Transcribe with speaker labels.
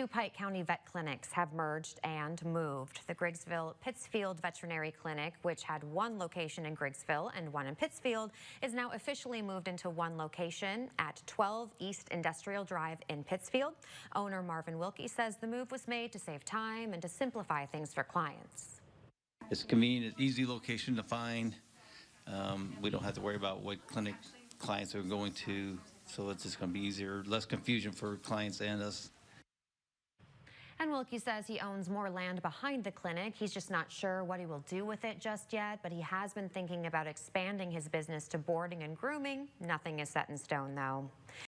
Speaker 1: Two Pike County vet clinics have merged and moved. The Griggsville-Pittsfield Veterinary Clinic, which had one location in Griggsville and one in Pittsfield, is now officially moved into one location at 12 East Industrial Drive in Pittsfield. Owner Marvin Wilkie says the move was made to save time and to simplify things for clients.
Speaker 2: It's convenient, easy location to find. We don't have to worry about what clinic clients are going to, so it's just going to be easier, less confusion for clients and us.
Speaker 1: And Wilkie says he owns more land behind the clinic. He's just not sure what he will do with it just yet, but he has been thinking about expanding his business to boarding and grooming. Nothing is set in stone, though.